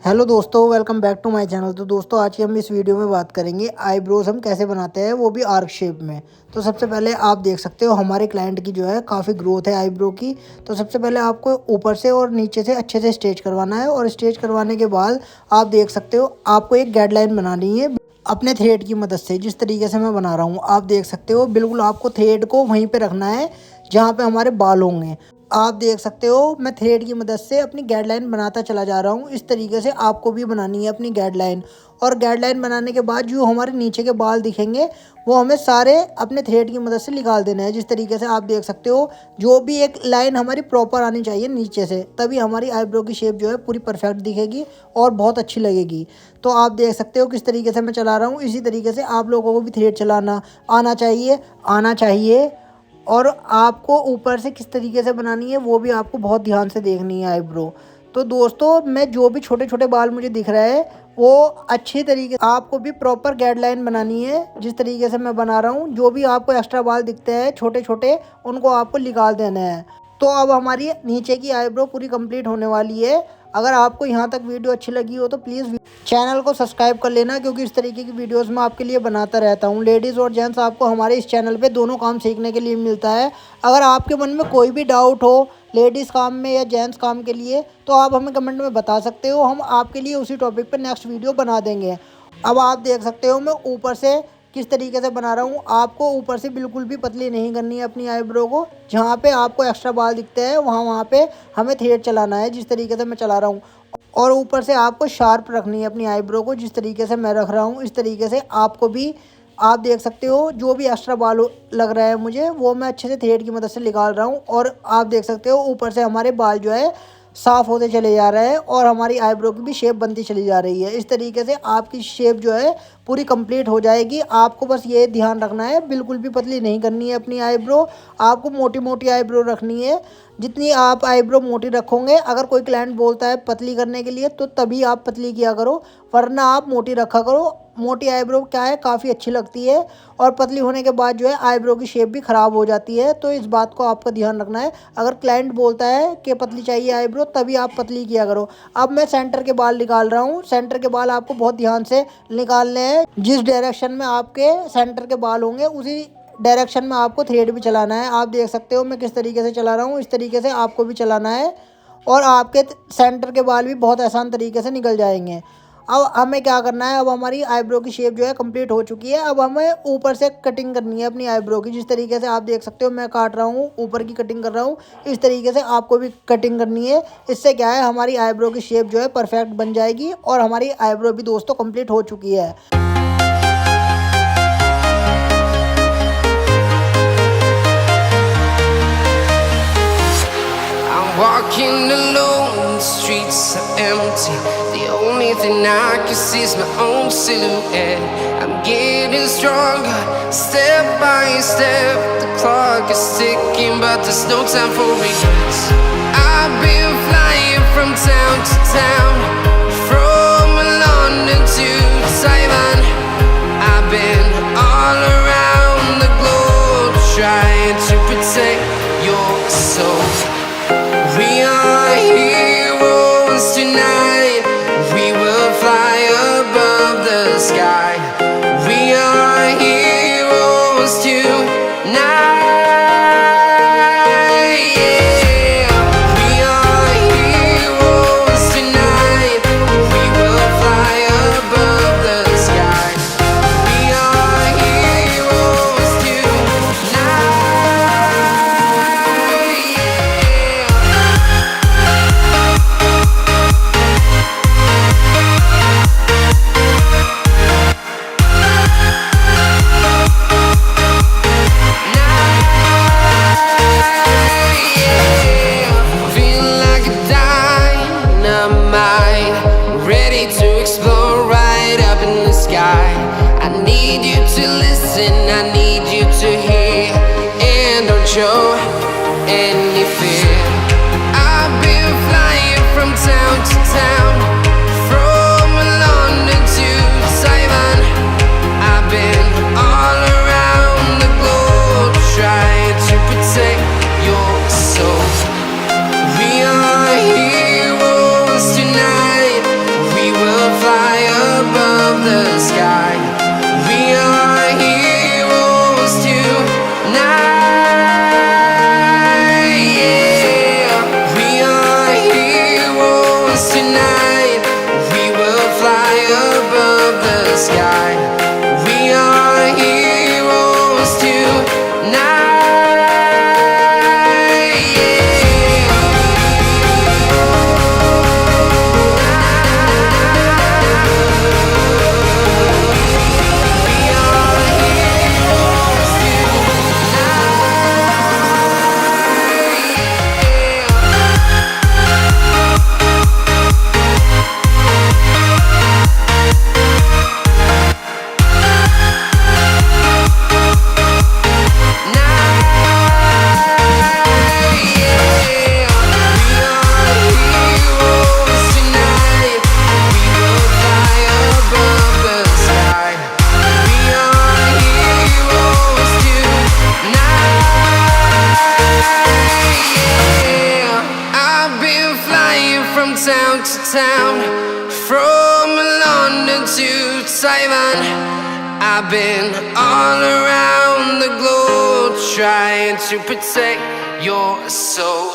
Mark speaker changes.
Speaker 1: Hello दोस्तों, welcome back to my channel. तो दोस्तों, आज की हम इस वीडियो में बात करेंगे आईब्रोज हम कैसे बनाते हैं, वो भी आर्क शेप में। तो सबसे पहले आप देख सकते हो हमारे क्लाइंट की जो है काफ़ी ग्रोथ है आईब्रो की। तो सबसे पहले आपको ऊपर से और नीचे से अच्छे से स्ट्रेच करवाना है, और स्ट्रेच करवाने के बाद आप देख सकते हो आपको एक गाइडलाइन बनानी है अपने थ्रेड की मदद से। जिस तरीके से मैं बना रहा हूँ आप देख सकते हो, बिल्कुल आपको थ्रेड को वहीं पे रखना है जहाँ पे हमारे बाल होंगे। आप देख सकते हो मैं थ्रेड की मदद से अपनी गाइडलाइन बनाता चला जा रहा हूँ। इस तरीके से आपको भी बनानी है अपनी गाइडलाइन। और गाइडलाइन बनाने के बाद जो हमारे नीचे के बाल दिखेंगे वो हमें सारे अपने थ्रेड की मदद से निकाल देना है। जिस तरीके से आप देख सकते हो, जो भी एक लाइन हमारी प्रॉपर आनी चाहिए नीचे से, तभी हमारी आईब्रो की शेप जो है पूरी परफेक्ट दिखेगी और बहुत अच्छी लगेगी। तो आप देख सकते हो किस तरीके से मैं चला रहा हूँ। इसी तरीके से आप लोगों को भी थ्रेड चलाना आना चाहिए। और आपको ऊपर से किस तरीके से बनानी है वो भी आपको बहुत ध्यान से देखनी है आईब्रो। तो दोस्तों, मैं जो भी छोटे छोटे बाल मुझे दिख रहा है वो अच्छी तरीके आपको भी प्रॉपर गाइडलाइन बनानी है। जिस तरीके से मैं बना रहा हूँ, जो भी आपको एक्स्ट्रा बाल दिखते हैं छोटे छोटे, उनको आपको निकाल देना है। तो अब हमारी नीचे की आईब्रो पूरी कंप्लीट होने वाली है। अगर आपको यहाँ तक वीडियो अच्छी लगी हो तो प्लीज़ चैनल को सब्सक्राइब कर लेना, क्योंकि इस तरीके की वीडियोस मैं आपके लिए बनाता रहता हूँ। लेडीज़ और जेंट्स आपको हमारे इस चैनल पे दोनों काम सीखने के लिए मिलता है। अगर आपके मन में कोई भी डाउट हो लेडीज़ काम में या जेंट्स काम के लिए, तो आप हमें कमेंट में बता सकते हो। हम आपके लिए उसी टॉपिक पर नेक्स्ट वीडियो बना देंगे। अब आप देख सकते हो मैं ऊपर से किस तरीके से बना रहा हूँ। आपको ऊपर से बिल्कुल भी पतली नहीं करनी है अपनी आईब्रो को। जहाँ पे आपको एक्स्ट्रा बाल दिखते हैं वहाँ पे हमें थ्रेड चलाना है, जिस तरीके से मैं चला रहा हूँ। और ऊपर से आपको शार्प रखनी है अपनी आईब्रो को, जिस तरीके से मैं रख रहा हूँ। इस तरीके से आपको भी आप देख सकते हो, जो भी एक्स्ट्रा बाल लग रहा है मुझे, वो मैं अच्छे से थ्रेड की मदद से निकाल रहा हूँ। और आप देख सकते हो ऊपर से हमारे बाल जो है साफ़ होते चले जा रहे हैं और हमारी आईब्रो की भी शेप बनती चली जा रही है। इस तरीके से आपकी शेप जो है पूरी कंप्लीट हो जाएगी। आपको बस ये ध्यान रखना है, बिल्कुल भी पतली नहीं करनी है अपनी आईब्रो। आपको मोटी मोटी आईब्रो रखनी है। जितनी आप आईब्रो मोटी रखोगे, अगर कोई क्लाइंट बोलता है पतली करने के लिए, तो तभी आप पतली किया करो, वरना आप मोटी रखा करो। मोटी आईब्रो क्या है, काफ़ी अच्छी लगती है, और पतली होने के बाद जो है आईब्रो की शेप भी ख़राब हो जाती है। तो इस बात को आपका ध्यान रखना है। अगर क्लाइंट बोलता है कि पतली चाहिए आईब्रो, तभी आप पतली किया करो। अब मैं सेंटर के बाल निकाल रहा हूँ। सेंटर के बाल आपको बहुत ध्यान से निकालने हैं। जिस डायरेक्शन में आपके सेंटर के बाल होंगे उसी डायरेक्शन में आपको थ्रेड भी चलाना है। आप देख सकते हो मैं किस तरीके से चला रहा हूँ, इस तरीके से आपको भी चलाना है, और आपके सेंटर के बाल भी बहुत आसान तरीके से निकल जाएंगे। अब हमें क्या करना है, अब हमारी आईब्रो की शेप जो है कंप्लीट हो चुकी है। अब हमें ऊपर से कटिंग करनी है अपनी आईब्रो की। जिस तरीके से आप देख सकते हो मैं काट रहा हूँ, ऊपर की कटिंग कर रहा हूँ, इस तरीके से आपको भी कटिंग करनी है। इससे क्या है, हमारी आईब्रो की शेप जो है परफेक्ट बन जाएगी, और हमारी आईब्रो भी दोस्तों कंप्लीट हो चुकी है।
Speaker 2: Walking alone, the streets are empty. The only thing I can see is my own silhouette. I'm getting stronger, step by step. The clock is ticking, but there's no time for regrets. I've been flying from town to town, from London to Taiwan. I've been all around the globe, trying to protect your soul. We are heroes tonight. We will fly above the sky. We are heroes tonight. Yeah. We are heroes tonight. We will fly above the sky. We are heroes tonight. I need you to listen, I need you to hear, and don't show any fear. I've been flying from town to town, from London to Taiwan. I've been all around the globe, trying to protect your soul. We are heroes tonight. We town to town, from London to Taiwan. I've been all around the globe trying to protect your soul.